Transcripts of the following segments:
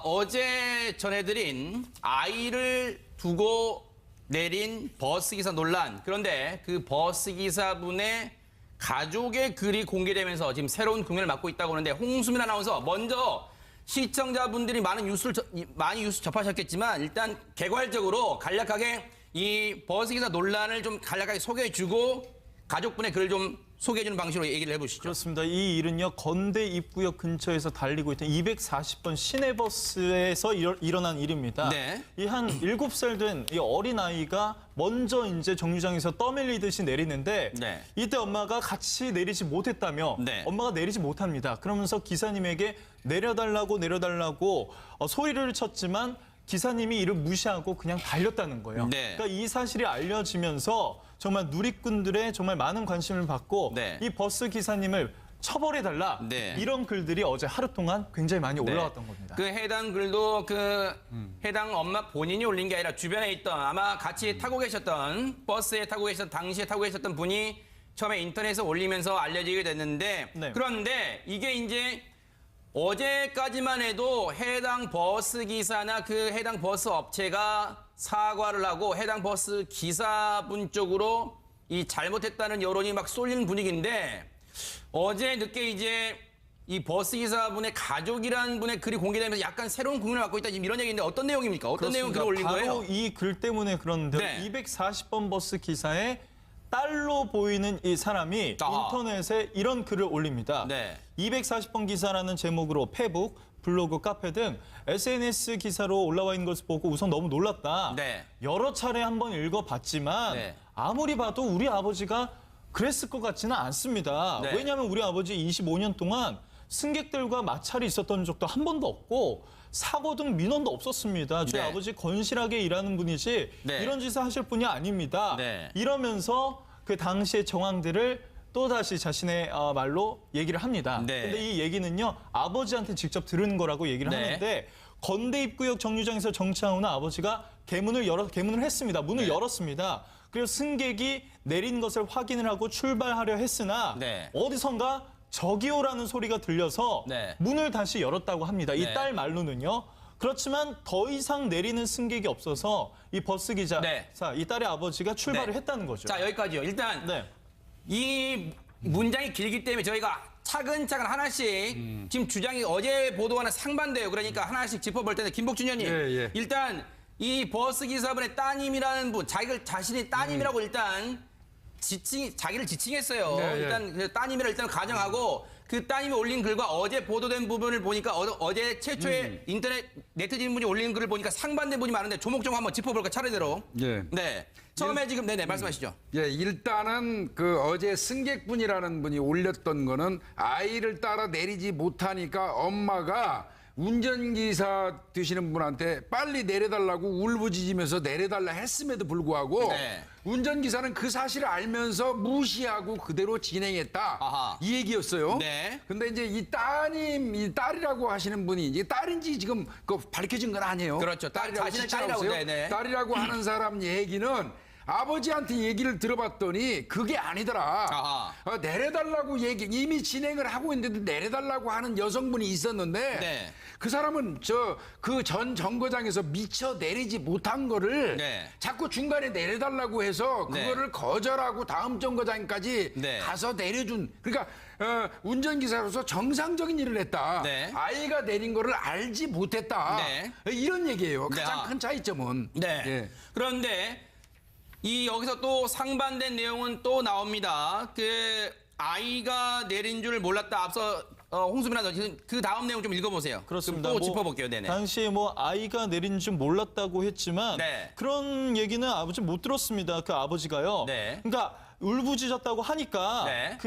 어제 전해드린 아이를 두고 내린 버스기사 논란. 그런데 그 버스기사분의 가족의 글이 공개되면서 지금 새로운 국면을 맞고 있다고 하는데 홍수민 아나운서 먼저 시청자분들이 많이 뉴스 접하셨겠지만 일단 개괄적으로 간략하게 이 버스기사 논란을 좀 간략하게 소개해주고 가족분의 글을 좀 소개해주는 방식으로 얘기를 해보시죠. 그렇습니다. 이 일은요, 건대 입구역 근처에서 달리고 있던 240번 시내버스에서 일어난 일입니다. 네. 이 한 7살 된 이 어린아이가 먼저 이제 정류장에서 떠밀리듯이 내리는데 네. 이때 엄마가 같이 내리지 못했다며 네. 엄마가 내리지 못합니다. 그러면서 기사님에게 내려달라고 소리를 쳤지만 기사님이 이를 무시하고 그냥 달렸다는 거예요. 네. 그러니까 이 사실이 알려지면서 정말 누리꾼들의 정말 많은 관심을 받고 네. 이 버스 기사님을 처벌해달라 네. 이런 글들이 어제 하루 동안 굉장히 많이 올라왔던 겁니다. 그 해당 글도 해당 엄마 본인이 올린 게 아니라 주변에 있던 아마 같이 타고 계셨던 버스에 타고 계셨던 당시에 타고 계셨던 분이 처음에 인터넷에 올리면서 알려지게 됐는데 네. 그런데 이게 이제 어제까지만 해도 해당 버스 기사나 그 해당 버스 업체가 사과를 하고 해당 버스 기사분 쪽으로 이 잘못했다는 여론이 막 쏠리는 분위기인데 어제 늦게 이제 이 버스 기사분의 가족이라는 분의 글이 공개되면서 약간 새로운 국면을 갖고 있다 지금 이런 얘기인데 어떤 내용입니까? 어떤 내용 글을 올린 거예요? 바로 이 글 때문에 그런데 네. 240번 버스 기사의 딸로 보이는 이 사람이 인터넷에 이런 글을 올립니다. 네. 240번 기사라는 제목으로 페북, 블로그, 카페 등 SNS 기사로 올라와 있는 것을 보고 우선 너무 놀랐다. 네. 여러 차례 한번 읽어봤지만 네. 아무리 봐도 우리 아버지가 그랬을 것 같지는 않습니다. 네. 왜냐하면 우리 아버지 25년 동안 승객들과 마찰이 있었던 적도 한 번도 없고 사고 등 민원도 없었습니다. 저희 네. 아버지 건실하게 일하는 분이지 네. 이런 짓을 하실 분이 아닙니다. 네. 이러면서 그 당시의 정황들을 또다시 자신의 말로 얘기를 합니다. 네. 근데 이 얘기는요, 아버지한테 직접 들은 거라고 얘기를 네. 하는데 건대 입구역 정류장에서 정차하는 아버지가 개문을 했습니다. 문을 네. 열었습니다. 그리고 승객이 내린 것을 확인을 하고 출발하려 했으나 네. 어디선가 저기요라는 소리가 들려서 네. 문을 다시 열었다고 합니다. 이 네. 딸 말로는요. 그렇지만 더 이상 내리는 승객이 없어서 이 버스 기자, 네. 이 딸의 아버지가 출발을 네. 했다는 거죠. 자 여기까지요. 일단 네. 이 문장이 길기 때문에 저희가 차근차근 하나씩 지금 주장이 어제 보도와는 상반돼요. 그러니까 하나씩 짚어볼 텐데 김복준 의원님 예. 일단 이 버스 기사분의 따님이라는 분 자신이 따님이라고 일단 자기를 지칭했어요. 네, 예. 일단 그 따님이라 일단 가정하고 그 따님이 올린 글과 어제 보도된 부분을 보니까 어제 최초의 인터넷 네티즌 분이 올린 글을 보니까 상반된 분이 많은데 조목조목 한번 짚어볼까 차례대로. 예. 네. 처음에 지금 네네 말씀하시죠. 예, 일단은 그 어제 승객분이라는 분이 올렸던 거는 아이를 따라 내리지 못하니까 엄마가 운전기사 되시는 분한테 빨리 내려달라고 울부짖으면서 내려달라 했음에도 불구하고 네. 운전기사는 그 사실을 알면서 무시하고 그대로 진행했다. 아하. 이 얘기였어요. 네. 근데 이제 이 딸이라고 하시는 분이 이제 딸인지 지금 그 밝혀진 건 아니에요. 그렇죠. 자신의 딸이라고. 지칭하고 네네. 딸이라고 하는 사람 얘기는 아버지한테 얘기를 들어봤더니 그게 아니더라. 아하. 내려달라고 이미 진행을 하고 있는데 내려달라고 하는 여성분이 있었는데 네. 그 사람은 그 전 정거장에서 미처 내리지 못한 거를 네. 자꾸 중간에 내려달라고 해서 네. 그거를 거절하고 다음 정거장까지 네. 가서 내려준. 그러니까 운전기사로서 정상적인 일을 했다. 네. 아이가 내린 거를 알지 못했다. 네. 이런 얘기예요. 네. 가장 큰 차이점은. 네. 예. 그런데 여기서 또 상반된 내용은 또 나옵니다. 그 아이가 내린 줄 몰랐다. 앞서 홍수민 아나운서 그 다음 내용 좀 읽어보세요. 그렇습니다. 또 짚어볼게요. 네네. 당시에 아이가 내린 줄 몰랐다고 했지만 네. 그런 얘기는 아버지 못 들었습니다. 그 아버지가요. 네. 그러니까 울부짖었다고 하니까 네.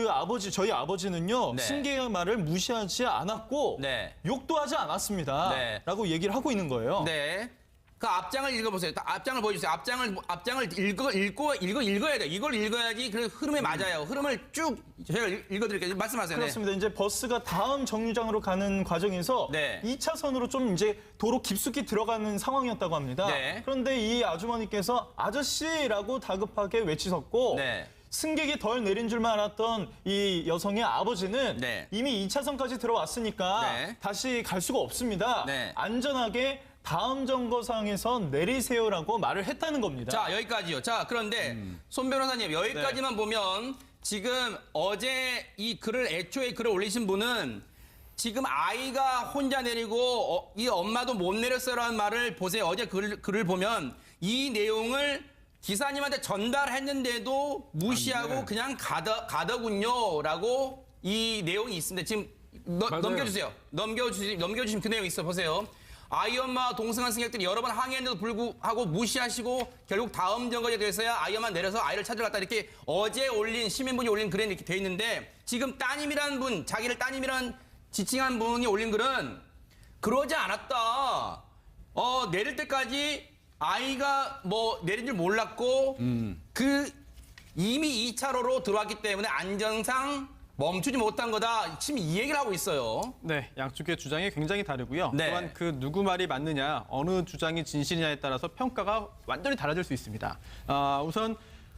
저희 아버지는요. 네. 승객의 말을 무시하지 않았고 네. 욕도 하지 않았습니다. 네. 라고 얘기를 하고 있는 거예요. 네. 그 앞장을 읽어보세요. 앞장을 보여주세요. 앞장을 읽어야 돼요. 이걸 읽어야지 그 흐름에 맞아요. 흐름을 쭉 제가 읽어드릴게요. 말씀하세요. 그렇습니다. 이제 버스가 다음 정류장으로 가는 과정에서 네. 2차선으로 좀 이제 도로 깊숙이 들어가는 상황이었다고 합니다. 네. 그런데 이 아주머니께서 아저씨라고 다급하게 외치셨고 네. 승객이 덜 내린 줄만 알았던 이 여성의 아버지는 네. 이미 2차선까지 들어왔으니까 네. 다시 갈 수가 없습니다. 네. 안전하게 다음 정거장에서 내리세요라고 말을 했다는 겁니다. 자, 여기까지요. 자, 그런데 손 변호사님, 여기까지만 보면 지금 어제 이 글을, 애초에 글을 올리신 분은 지금 아이가 혼자 내리고 이 엄마도 못 내렸어라는 말을 보세요. 어제 글을 보면 이 내용을 기사님한테 전달했는데도 무시하고 네. 그냥 가더군요라고 이 내용이 있습니다. 지금 맞아요. 넘겨주세요. 넘겨주시면 그 내용 있어 보세요. 아이 엄마 동승한 승객들이 여러 번 항의했는데도 불구하고 무시하시고 결국 다음 정거장에 돼서야 아이 엄마 내려서 아이를 찾으러 갔다 이렇게 어제 올린 시민분이 올린 글에 이렇게 돼 있는데 지금 따님이라는 분, 자기를 따님이란 지칭한 분이 올린 글은 그러지 않았다. 내릴 때까지 아이가 뭐 내린 줄 몰랐고 이미 2차로로 들어왔기 때문에 안전상 멈추지 못한 거다. 지금 이 얘기를 하고 있어요. 네, 양쪽의 주장이 굉장히 다르고요. 네. 또한 그 누구 말이 맞느냐, 어느 주장이 진실이냐에 따라서 평가가 완전히 달라질 수 있습니다. 우선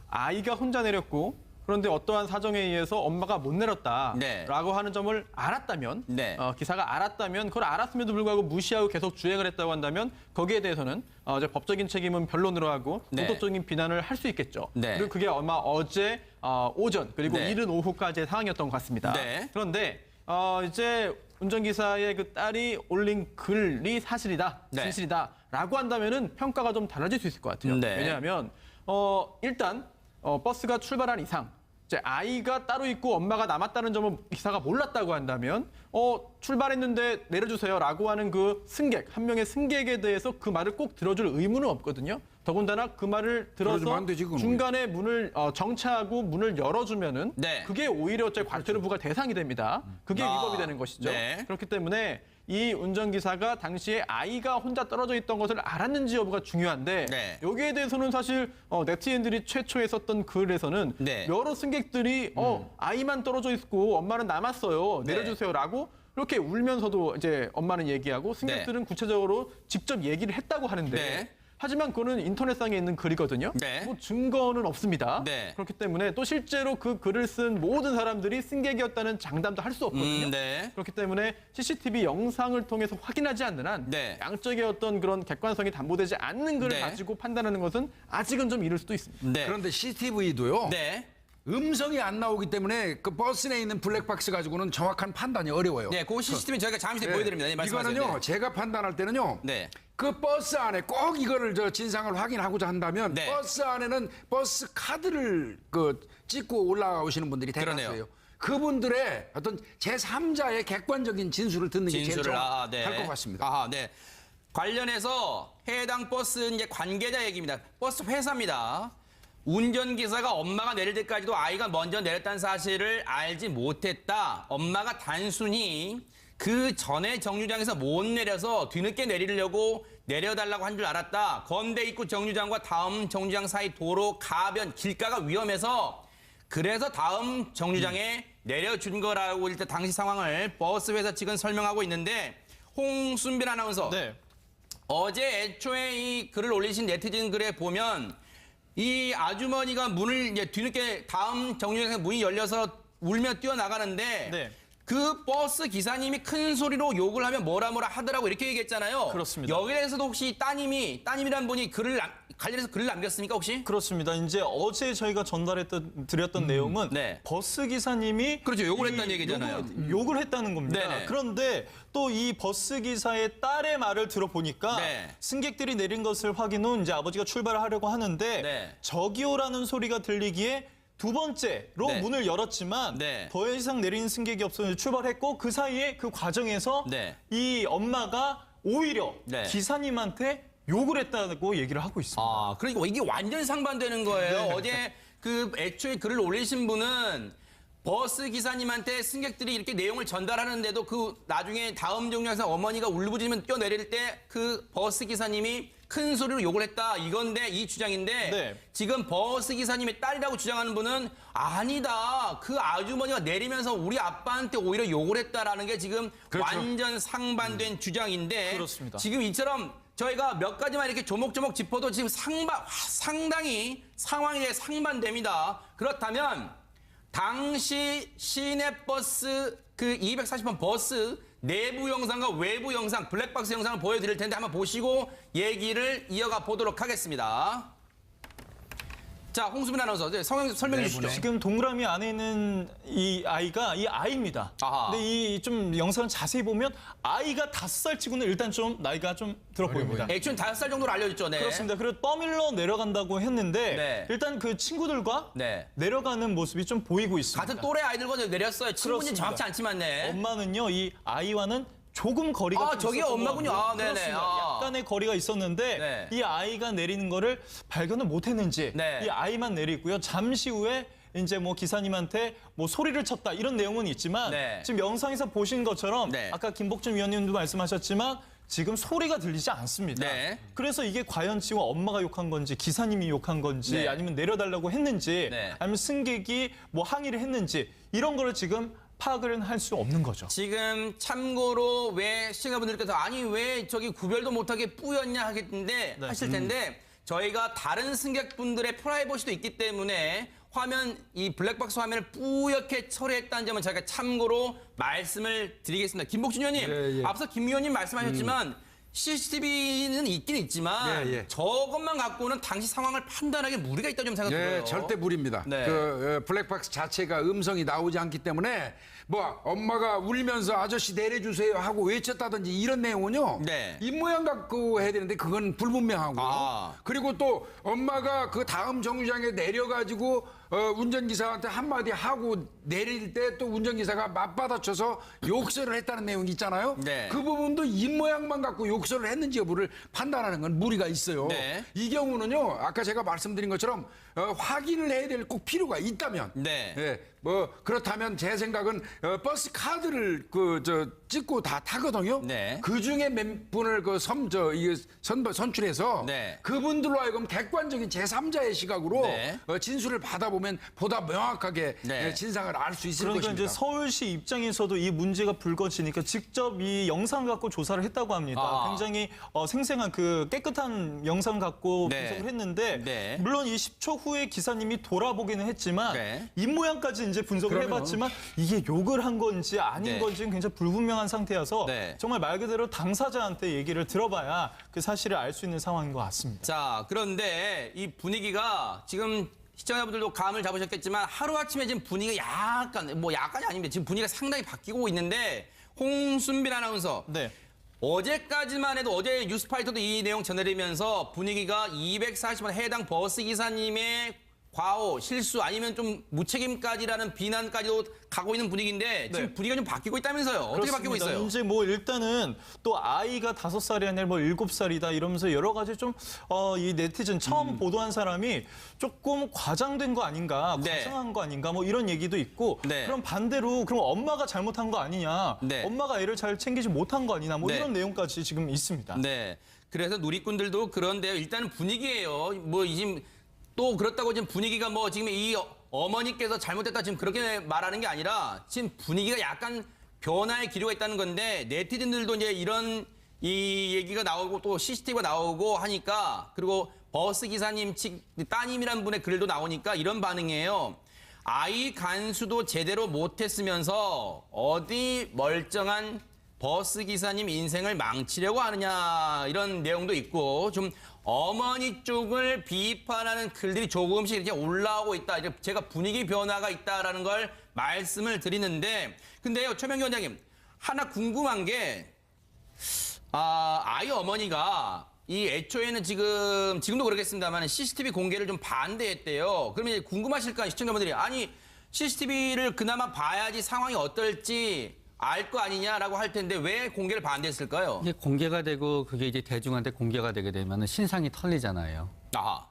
아이가 혼자 내렸고 그런데 어떠한 사정에 의해서 엄마가 못 내렸다라고 네. 하는 점을 알았다면, 네. 기사가 알았다면 그걸 알았음에도 불구하고 무시하고 계속 주행을 했다고 한다면 거기에 대해서는 이제 법적인 책임은 변론으로 하고 네. 도덕적인 비난을 할 수 있겠죠. 네. 그리고 그게 아마 어제 오전 그리고 네. 이른 오후까지의 상황이었던 것 같습니다. 네. 그런데 이제 운전기사의 그 딸이 올린 글이 사실이다, 네. 진실이다라고 한다면은 평가가 좀 달라질 수 있을 것 같아요. 네. 왜냐하면 일단 버스가 출발한 이상 이제 아이가 따로 있고 엄마가 남았다는 점을 기사가 몰랐다고 한다면 출발했는데 내려주세요라고 하는 그 승객 한 명의 승객에 대해서 그 말을 꼭 들어줄 의무는 없거든요. 더군다나 그 말을 들어주면 들어서 안 되지, 그건. 중간에 문을 정차하고 문을 열어주면은 네. 그게 오히려 과태료 부과 대상이 됩니다. 그게 위법이 되는 것이죠. 네. 그렇기 때문에 이 운전기사가 당시에 아이가 혼자 떨어져 있던 것을 알았는지 여부가 중요한데 네. 여기에 대해서는 사실 네티즌들이 최초에 썼던 글에서는 네. 여러 승객들이 아이만 떨어져 있고 엄마는 남았어요. 네. 내려주세요라고 이렇게 울면서도 이제 엄마는 얘기하고 승객들은 구체적으로 직접 얘기를 했다고 하는데 네. 하지만 그거는 인터넷상에 있는 글이거든요. 네. 뭐 증거는 없습니다. 네. 그렇기 때문에 또 실제로 그 글을 쓴 모든 사람들이 승객이었다는 장담도 할 수 없거든요. 네. 그렇기 때문에 CCTV 영상을 통해서 확인하지 않는 한 네. 양쪽의 어떤 그런 객관성이 담보되지 않는 글을 네. 가지고 판단하는 것은 아직은 좀 이를 수도 있습니다. 네. 그런데 CCTV도요. 네. 음성이 안 나오기 때문에 그 버스 내에 있는 블랙박스 가지고는 정확한 판단이 어려워요. 네, 그 CCTV 저희가 잠시 뒤에 네. 보여드립니다. 네, 말씀하세요. 이거는요, 네. 제가 판단할 때는요. 네. 그 버스 안에 꼭 이거를 진상을 확인하고자 한다면 네. 버스 안에는 버스 카드를 찍고 올라오시는 분들이 그러네요. 대다수예요. 그분들의 어떤 제3자의 객관적인 진술을 듣는 게 제일 진술을 정확할 것 같습니다. 아하, 네. 관련해서 해당 버스 이제 관계자 얘기입니다. 버스 회사입니다. 운전기사가 엄마가 내릴 때까지도 아이가 먼저 내렸다는 사실을 알지 못했다. 엄마가 단순히 그 전에 정류장에서 못 내려서 뒤늦게 내리려고 내려달라고 한 줄 알았다. 건대 입구 정류장과 다음 정류장 사이 도로 가변 길가가 위험해서 그래서 다음 정류장에 내려준 거라고 일단 당시 상황을 버스 회사 측은 설명하고 있는데 홍순빈 아나운서 네. 어제 애초에 이 글을 올리신 네티즌 글에 보면 이 아주머니가 문을 이제 뒤늦게 다음 정류장에서 문이 열려서 울며 뛰어나가는데 네. 그 버스 기사님이 큰 소리로 욕을 하면 뭐라 하더라고 이렇게 얘기했잖아요. 그렇습니다. 여기에 대해서도 혹시 따님이란 분이 관련해서 글을 남겼습니까 혹시? 그렇습니다. 이제 어제 저희가 드렸던 내용은 네. 버스 기사님이 그렇죠. 욕을 했다는 얘기잖아요. 욕을 했다는 겁니다. 네네. 그런데 또 이 버스 기사의 딸의 말을 들어보니까 네. 승객들이 내린 것을 확인 후 이제 아버지가 출발을 하려고 하는데 네. 저기요라는 소리가 들리기에 두 번째로 네. 문을 열었지만 네. 더 이상 내리는 승객이 없어서 출발했고 그 사이에 그 과정에서 네. 이 엄마가 오히려 네. 기사님한테 욕을 했다고 얘기를 하고 있습니다. 아, 그러니까 이게 완전 상반되는 거예요. 어제 그 애초에 글을 올리신 분은 버스 기사님한테 승객들이 이렇게 내용을 전달하는데도 그 나중에 다음 정류장에서 어머니가 울부짖으면 뛰어내릴 때 그 버스 기사님이 큰 소리로 욕을 했다 이건데 이 주장인데 네. 지금 버스 기사님의 딸이라고 주장하는 분은 아니다. 그 아주머니가 내리면서 우리 아빠한테 오히려 욕을 했다라는 게 지금 그렇죠. 완전 상반된 주장인데 그렇습니다. 지금 이처럼 저희가 몇 가지만 이렇게 조목조목 짚어도 지금 상당히 상황에 상반됩니다. 그렇다면 당시 시내버스 그 240번 버스 내부 영상과 외부 영상, 블랙박스 영상을 보여드릴 텐데 한번 보시고 얘기를 이어가 보도록 하겠습니다. 자, 홍수민 아나운서 설명해 주시죠. 지금 동그라미 안에 있는 이 아이가 이 아이입니다. 아하. 근데 이 좀 영상을 자세히 보면 아이가 5살 치고는 일단 좀 나이가 좀 들어 보입니다. 액션 5살 정도로 알려졌죠. 네. 그렇습니다. 그리고 떠밀러 내려간다고 했는데 네. 일단 그 친구들과 네. 내려가는 모습이 좀 보이고 있습니다. 같은 또래 아이들과 내렸어요. 친분이 그렇습니다. 정확치 않지만 네. 엄마는요, 이 아이와는 조금 거리가 좀 저게 있었던 엄마군요. 것 같고요. 아, 네네. 그렇습니다. 아. 약간의 거리가 있었는데 네. 이 아이가 내리는 거를 발견을 못했는지 네. 이 아이만 내리고요. 잠시 후에 이제 뭐 기사님한테 뭐 소리를 쳤다 이런 내용은 있지만 네. 지금 영상에서 보신 것처럼 네. 아까 김복준 위원님도 말씀하셨지만 지금 소리가 들리지 않습니다. 네. 그래서 이게 과연 지금 엄마가 욕한 건지 기사님이 욕한 건지 네. 아니면 내려달라고 했는지 네. 아니면 승객이 뭐 항의를 했는지 이런 거를 지금 파악을 할 수 없는 거죠. 지금 참고로 왜 시청자분들께서 아니 왜 저기 구별도 못하게 뿌였냐 하겠는데 네. 하실 텐데 저희가 다른 승객분들의 프라이버시도 있기 때문에 화면 이 블랙박스 화면을 뿌옇게 처리했다는 점은 저희가 참고로 말씀을 드리겠습니다. 김복준 의원님, 예, 예. 앞서 김 의원님 말씀하셨지만 CCTV는 있긴 있지만 예, 예. 저것만 갖고는 당시 상황을 판단하기 무리가 있다고 좀 생각이 들어요. 예, 절대 무리입니다. 네. 그 블랙박스 자체가 음성이 나오지 않기 때문에 뭐 엄마가 울면서 아저씨 내려주세요 하고 외쳤다든지 이런 내용은요. 네. 입모양 갖고 해야 되는데 그건 불분명하고요. 아. 그리고 또 엄마가 그 다음 정류장에 내려가지고 운전기사한테 한마디 하고 내릴 때 또 운전기사가 맞받아쳐서 욕설을 했다는 내용이 있잖아요. 네. 그 부분도 입모양만 갖고 욕설을 했는지 여부를 판단하는 건 무리가 있어요. 네. 이 경우는요, 아까 제가 말씀드린 것처럼 확인을 해야 될 꼭 필요가 있다면, 네. 예, 뭐 그렇다면 제 생각은 버스 카드를 찍고 다 타거든요. 네. 그 중에 몇 분을 선출해서 네. 그분들로 하여금 객관적인 제3자의 시각으로 네. 진술을 받아보면 보다 명확하게 네. 진상을 알 수 있을 그러니까 것입니다. 이제 서울시 입장에서도 이 문제가 불거지니까 직접 이 영상 갖고 조사를 했다고 합니다. 아. 굉장히 생생한 그 깨끗한 영상 갖고 네. 분석을 했는데 네. 물론 이 10초 후에 기사님이 돌아보기는 했지만 네. 입모양까지 이제 분석을 그럼요. 해봤지만 이게 욕을 한 건지 아닌 네. 건지는 굉장히 불분명한 상태여서 네. 정말 말 그대로 당사자한테 얘기를 들어봐야 그 사실을 알 수 있는 상황인 것 같습니다. 자, 그런데 이 분위기가 지금 시청자분들도 감을 잡으셨겠지만 하루아침에 지금 분위기가 약간이 아닙니다. 지금 분위기가 상당히 바뀌고 있는데 홍순빈 아나운서. 네. 어제까지만 해도 어제 뉴스파이터도 이 내용 전해드리면서 분위기가 240번 해당 버스 기사님의 과오, 실수 아니면 좀 무책임까지라는 비난까지도 가고 있는 분위기인데 지금 네. 분위기가 좀 바뀌고 있다면서요. 어떻게 바뀌고 그렇습니다. 있어요? 이제 뭐 일단은 또 아이가 5살이 아니라 뭐 7살이다 이러면서 여러 가지 좀 이 네티즌 처음 보도한 사람이 조금 과장된 거 아닌가, 네. 과장한 거 아닌가 뭐 이런 얘기도 있고 네. 그럼 반대로 그럼 엄마가 잘못한 거 아니냐, 네. 엄마가 애를 잘 챙기지 못한 거 아니냐 뭐 네. 이런 내용까지 지금 있습니다. 네. 그래서 누리꾼들도 그런데요. 일단은 분위기예요. 뭐 지금 또 그렇다고 지금 분위기가 뭐 지금 이 어머니께서 잘못했다 지금 그렇게 말하는 게 아니라 지금 분위기가 약간 변화의 기류가 있다는 건데 네티즌들도 이제 이런 이 얘기가 나오고 또 CCTV가 나오고 하니까 그리고 버스 기사님 측 따님이란 분의 글도 나오니까 이런 반응이에요. 아이 간수도 제대로 못했으면서 어디 멀쩡한 버스 기사님 인생을 망치려고 하느냐 이런 내용도 있고 좀 어머니 쪽을 비판하는 글들이 조금씩 이렇게 올라오고 있다. 이제 제가 분위기 변화가 있다라는 걸 말씀을 드리는데 근데요 최명기 원장님 하나 궁금한 게 아이 어머니가 이 애초에는 지금도 그렇겠습니다만 CCTV 공개를 좀 반대했대요. 그러면 이제 궁금하실까 시청자분들이 아니 CCTV를 그나마 봐야지 상황이 어떨지 알 거 아니냐라고 할 텐데 왜 공개를 반대했을까요? 이게 공개가 되고 그게 이제 대중한테 공개가 되게 되면 신상이 털리잖아요. 아하.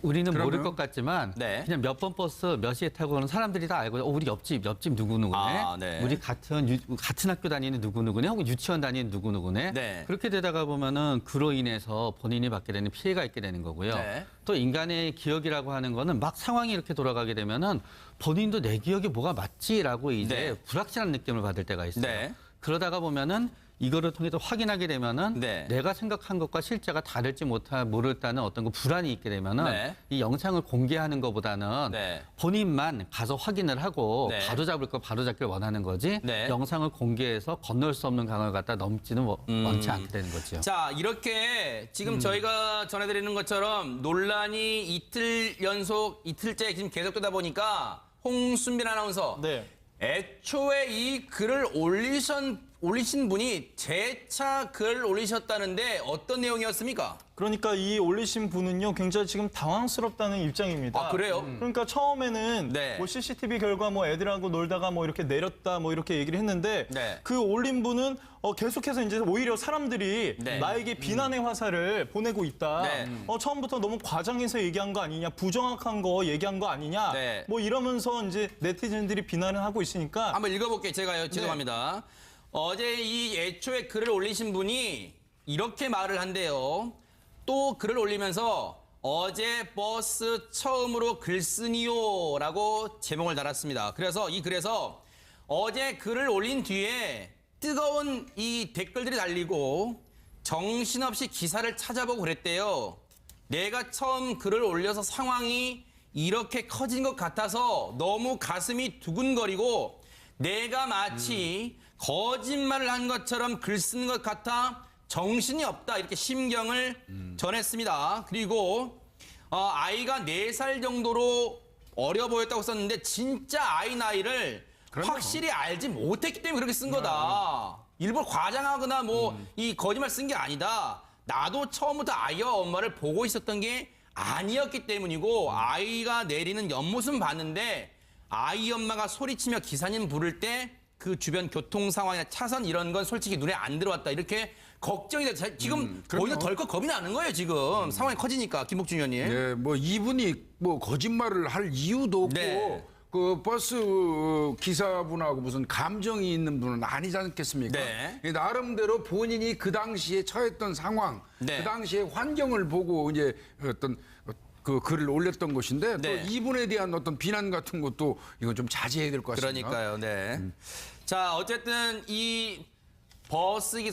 우리는 모를 그러면? 것 같지만 네. 그냥 몇 번 버스 몇 시에 타고 오는 사람들이 다 알고 우리 옆집 누구누구네. 아, 네. 우리 같은 학교 다니는 누구누구네. 혹은 유치원 다니는 누구누구네. 네. 그렇게 되다가 보면은 그로 인해서 본인이 받게 되는 피해가 있게 되는 거고요. 네. 또 인간의 기억이라고 하는 거는 막 상황이 이렇게 돌아가게 되면은 본인도 내 기억이 뭐가 맞지라고 이제 네. 불확실한 느낌을 받을 때가 있어요. 네. 그러다가 보면은 이거를 통해서 확인하게 되면은 네. 내가 생각한 것과 실제가 다를지 모를다는 어떤 그 불안이 있게 되면은 네. 이 영상을 공개하는 것보다는 네. 본인만 가서 확인을 하고 네. 바로잡을 거 바로잡길 원하는 거지 네. 영상을 공개해서 건널 수 없는 강을 갖다 넘지는 원치 않게 되는 거죠. 자, 이렇게 지금 저희가 전해드리는 것처럼 논란이 이틀째 지금 계속되다 보니까 홍순빈 아나운서 네. 애초에 이 글을 올리신 분이 재차 글을 올리셨다는데 어떤 내용이었습니까? 그러니까 이 올리신 분은요 굉장히 지금 당황스럽다는 입장입니다. 아, 그래요? 그러니까 처음에는 네. 뭐 CCTV 결과 뭐 애들하고 놀다가 뭐 이렇게 내렸다 뭐 이렇게 얘기를 했는데 네. 그 올린 분은 계속해서 이제 오히려 사람들이 네. 나에게 비난의 화살을 보내고 있다. 네. 처음부터 너무 과장해서 얘기한 거 아니냐, 부정확한 거 얘기한 거 아니냐, 네. 뭐 이러면서 이제 네티즌들이 비난을 하고 있으니까 한번 읽어볼게요. 제가요. 죄송합니다. 어제 이 애초에 글을 올리신 분이 이렇게 말을 한대요. 또 글을 올리면서 어제 버스 처음으로 글 쓰니요 라고 제목을 달았습니다. 그래서 이 글에서 어제 글을 올린 뒤에 뜨거운 이 댓글들이 달리고 정신없이 기사를 찾아보고 그랬대요. 내가 처음 글을 올려서 상황이 이렇게 커진 것 같아서 너무 가슴이 두근거리고 내가 마치 거짓말을 한 것처럼 글 쓰는 것 같아 정신이 없다 이렇게 심경을 전했습니다. 그리고 아이가 4살 정도로 어려 보였다고 썼는데 진짜 아이 나이를 확실히 알지 못했기 때문에 그렇게 쓴 거다. 일부러 과장하거나 뭐 이 거짓말 쓴 게 아니다. 나도 처음부터 아이와 엄마를 보고 있었던 게 아니었기 때문이고 아이가 내리는 옆모습은 봤는데 아이 엄마가 소리치며 기사님 부를 때 그 주변 교통 상황이나 차선 이런 건 솔직히 눈에 안 들어왔다. 이렇게 걱정이 돼. 지금 보이는 덜컥 겁이 나는 거예요, 지금. 상황이 커지니까, 김복준 의원님. 네, 뭐 이분이 뭐 거짓말을 할 이유도 없고 네. 그 버스 기사분하고 무슨 감정이 있는 분은 아니지 않겠습니까? 네. 나름대로 본인이 그 당시에 처했던 상황, 네. 그 당시에 환경을 보고 이제 어떤 그 글을 올렸던 것인데 네. 또 이분에 대한 어떤 비난 같은 것도 이건 좀 자제해야 될 것 같습니다. 그러니까요, 네. 자, 어쨌든 이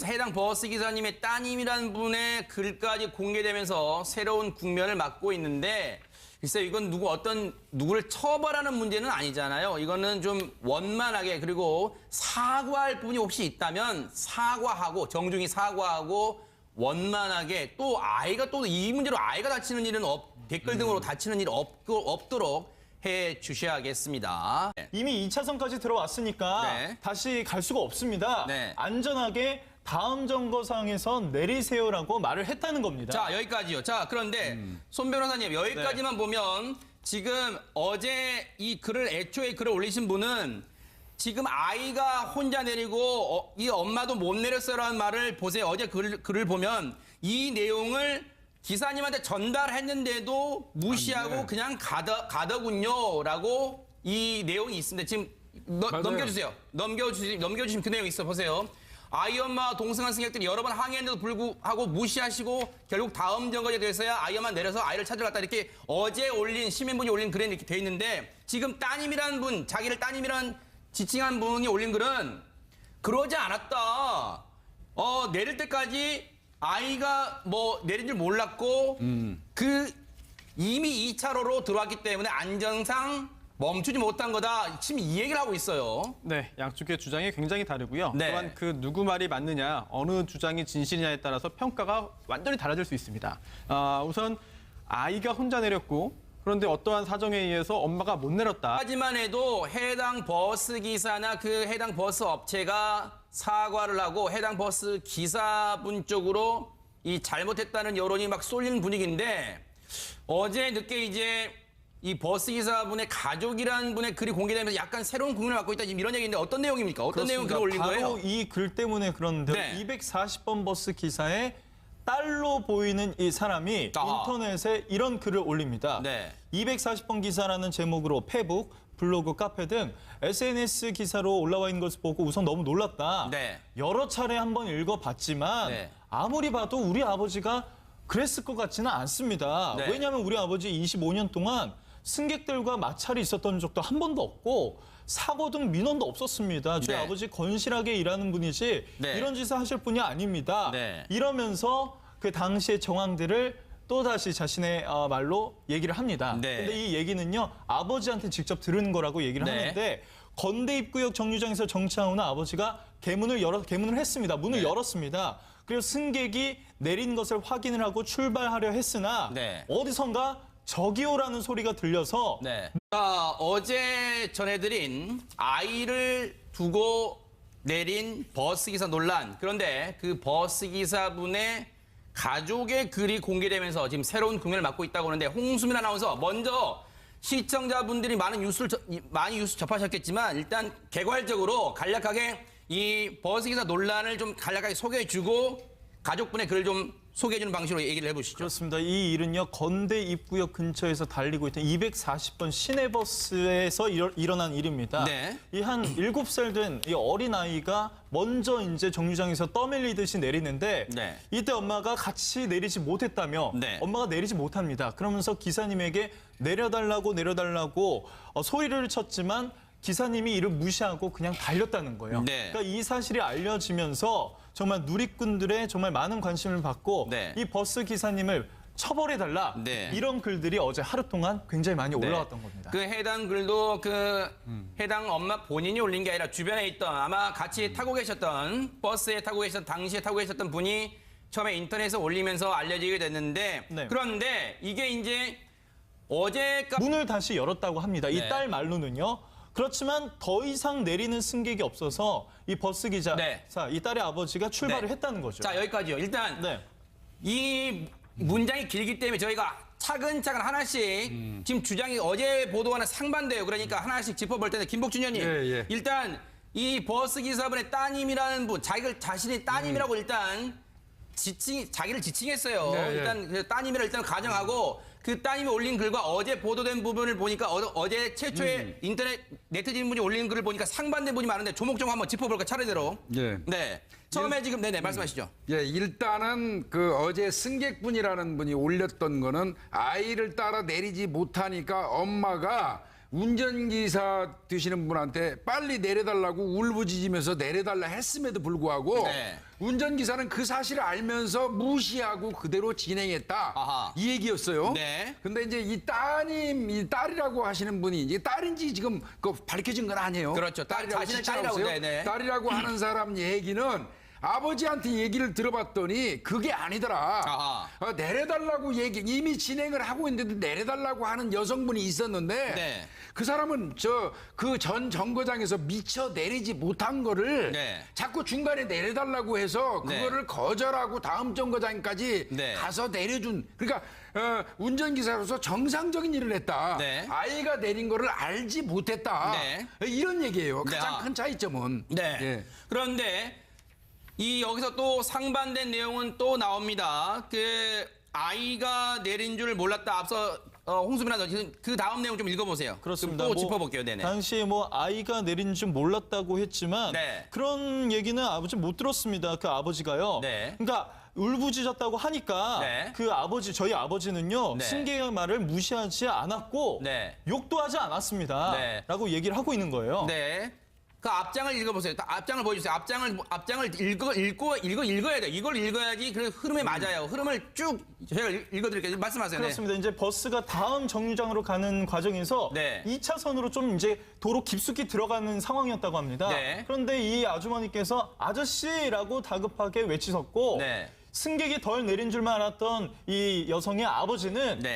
해당 버스 기사님의 따님이라는 분의 글까지 공개되면서 새로운 국면을 맞고 있는데 글쎄 이건 누구를 처벌하는 문제는 아니잖아요. 이거는 좀 원만하게 그리고 사과할 부분이 혹시 있다면 사과하고 정중히 사과하고 원만하게 또 아이가 또 이 문제로 아이가 다치는 일은 댓글 등으로 다치는 일이 없도록 해 주셔야겠습니다. 네. 이미 2차선까지 들어왔으니까 네. 다시 갈 수가 없습니다. 네. 안전하게 다음 정거장에서 내리세요라고 말을 했다는 겁니다. 자, 여기까지요. 자, 그런데 손 변호사님 여기까지만 보면 지금 어제 이 글을 애초에 글을 올리신 분은 지금 아이가 혼자 내리고 이 엄마도 못 내렸어라는 말을 보세요. 어제 글을 보면 이 내용을 기사님한테 전달했는데도 무시하고 그냥 가더군요라고 이 내용이 있습니다. 지금 넘겨주세요. 넘겨주시면 그 내용이 있어 보세요. 아이 엄마 동승한 승객들이 여러 번 항의했는데도 불구하고 무시하시고 결국 다음 정거장에 돼서야 아이 엄마 내려서 아이를 찾으러 갔다 이렇게 어제 올린 시민분이 올린 글에 이렇게 돼 있는데 지금 따님이라는 분 자기를 따님이란 지칭한 분이 올린 글은 그러지 않았다. 내릴 때까지 아이가 뭐 내린 줄 몰랐고 이미 2차로로 들어왔기 때문에 안전상 멈추지 못한 거다. 지금 이 얘기를 하고 있어요. 네, 양쪽의 주장이 굉장히 다르고요. 네. 또한 그 누구 말이 맞느냐, 어느 주장이 진실이냐에 따라서 평가가 완전히 달라질 수 있습니다. 우선 아이가 혼자 내렸고 그런데 어떠한 사정에 의해서 엄마가 못 내렸다. 하지만 해도 해당 버스 기사나 그 해당 버스 업체가 사과를 하고 해당 버스 기사분 쪽으로 이 잘못했다는 여론이 막 쏠리는 분위기인데 어제 늦게 이제 이 버스 기사분의 가족이라는 분의 글이 공개되면서 약간 새로운 국면을 갖고 있다. 지금 이런 얘기인데 어떤 내용입니까? 어떤 내용 글을 올린 거예요? 바로 이 글 때문에 그런데 네. 240번 버스 기사의 딸로 보이는 이 사람이 아하. 인터넷에 이런 글을 올립니다. 네. 240번 기사라는 제목으로 페북, 블로그, 카페 등 SNS 기사로 올라와 있는 것을 보고 우선 너무 놀랐다. 네. 여러 차례 한번 읽어봤지만 네. 아무리 봐도 우리 아버지가 그랬을 것 같지는 않습니다. 네. 왜냐하면 우리 아버지 25년 동안 승객들과 마찰이 있었던 적도 한 번도 없고 사고 등 민원도 없었습니다. 저희 네. 아버지 건실하게 일하는 분이지 네. 이런 짓을 하실 분이 아닙니다. 네. 이러면서 그 당시의 정황들을 또다시 자신의 말로 얘기를 합니다. 네. 근데 이 얘기는요. 아버지한테 직접 들은 거라고 얘기를 네. 하는데 건대 입구역 정류장에서 정차한 후 아버지가 개문을 했습니다. 문을 네. 열었습니다. 그리고 승객이 내린 것을 확인을 하고 출발하려 했으나 네. 어디선가 저기요라는 소리가 들려서 네. 어제 전해드린 아이를 두고 내린 버스기사 논란. 그런데 그 버스기사분의 가족의 글이 공개되면서 지금 새로운 국면을 맞고 있다고 하는데 홍수민 아나운서 먼저 시청자분들이 많이 뉴스 접하셨겠지만 일단 개괄적으로 간략하게 이 버스기사 논란을 좀 간략하게 소개해주고 가족분의 글을 좀 소개해주는 방식으로 얘기를 해보시죠. 그렇습니다. 이 일은요. 건대 입구역 근처에서 달리고 있던 240번 시내버스에서 일어난 일입니다. 네. 이 한 7살 된 이 어린아이가 먼저 이제 정류장에서 떠밀리듯이 내리는데 네. 이때 엄마가 같이 내리지 못했다며 네. 엄마가 내리지 못합니다. 그러면서 기사님에게 내려달라고 소리를 쳤지만 기사님이 이를 무시하고 그냥 달렸다는 거예요. 네. 그러니까 이 사실이 알려지면서 정말 누리꾼들의 정말 많은 관심을 받고 네. 이 버스 기사님을 처벌해달라 네. 이런 글들이 어제 하루 동안 굉장히 많이 올라왔던 겁니다. 그 해당 글도 그 해당 엄마 본인이 올린 게 아니라 주변에 있던 아마 같이 타고 계셨던 버스에 타고 계셨던 당시에 타고 계셨던 분이 처음에 인터넷에 올리면서 알려지게 됐는데 네. 그런데 이게 이제 어제까지 문을 다시 열었다고 합니다. 이 네. 딸 말로는요. 그렇지만 더 이상 내리는 승객이 없어서 이 버스 기자, 네. 이 딸의 아버지가 출발을 네. 했다는 거죠. 자 여기까지요. 일단 네. 이 문장이 길기 때문에 저희가 차근차근 하나씩 지금 주장이 어제 보도와는 상반돼요. 그러니까 하나씩 짚어볼 텐데 김복준 의원님 예. 일단 이 버스 기사분의 따님이라는 분 자신의 따님이라고 일단 자기를 지칭했어요. 네, 예. 일단 그 따님이라 일단 가정하고 그 따님이 올린 글과 어제 보도된 부분을 보니까 어제 최초의 인터넷 네티즌 분이 올린 글을 보니까 상반된 분이 많은데 조목조목 한번 짚어볼까 차례대로. 예. 네. 처음에 지금 네네 말씀하시죠. 예, 일단은 그 어제 승객분이라는 분이 올렸던 거는 아이를 따라 내리지 못하니까 엄마가 운전기사 되시는 분한테 빨리 내려달라고 울부짖으면서 내려달라 했음에도 불구하고 네. 운전기사는 그 사실을 알면서 무시하고 그대로 진행했다. 아하. 이 얘기였어요. 네. 근데 이제 이 딸이라고 하시는 분이 이제 딸인지 지금 그 밝혀진 건 아니에요. 그렇죠. 자신의 딸이라고. 하세요. 네네. 딸이라고 하는 사람 얘기는 아버지한테 얘기를 들어봤더니 그게 아니더라. 아하. 내려달라고 이미 진행을 하고 있는데 내려달라고 하는 여성분이 있었는데 네. 그 사람은 그 전 정거장에서 미처 내리지 못한 거를 네. 자꾸 중간에 내려달라고 해서 네. 그거를 거절하고 다음 정거장까지 네. 가서 내려준. 그러니까 운전기사로서 정상적인 일을 했다. 네. 아이가 내린 거를 알지 못했다. 네. 이런 얘기예요. 네. 가장 큰 차이점은. 네. 예. 그런데 여기서 또 상반된 내용은 또 나옵니다. 그 아이가 내린 줄 몰랐다. 앞서 홍수민 아나운서 그 다음 내용 좀 읽어보세요. 그렇습니다. 또 짚어볼게요. 네네. 당시에 아이가 내린 줄 몰랐다고 했지만 네. 그런 얘기는 아버지 못 들었습니다. 그 아버지가요. 네. 그러니까 울부짖었다고 하니까 네. 저희 아버지는요. 네. 승객의 말을 무시하지 않았고 네. 욕도 하지 않았습니다. 네. 라고 얘기를 하고 있는 거예요. 네. 그 앞장을 읽어보세요. 앞장을 보여주세요. 앞장을 읽어야 돼요. 이걸 읽어야지 그 흐름에 맞아요. 흐름을 쭉 제가 읽어드릴게요. 말씀하세요. 네. 그렇습니다. 이제 버스가 다음 정류장으로 가는 과정에서 네. 2차선으로 좀 이제 도로 깊숙이 들어가는 상황이었다고 합니다. 네. 그런데 이 아주머니께서 아저씨라고 다급하게 외치셨고 네. 승객이 덜 내린 줄만 알았던 이 여성의 아버지는 네.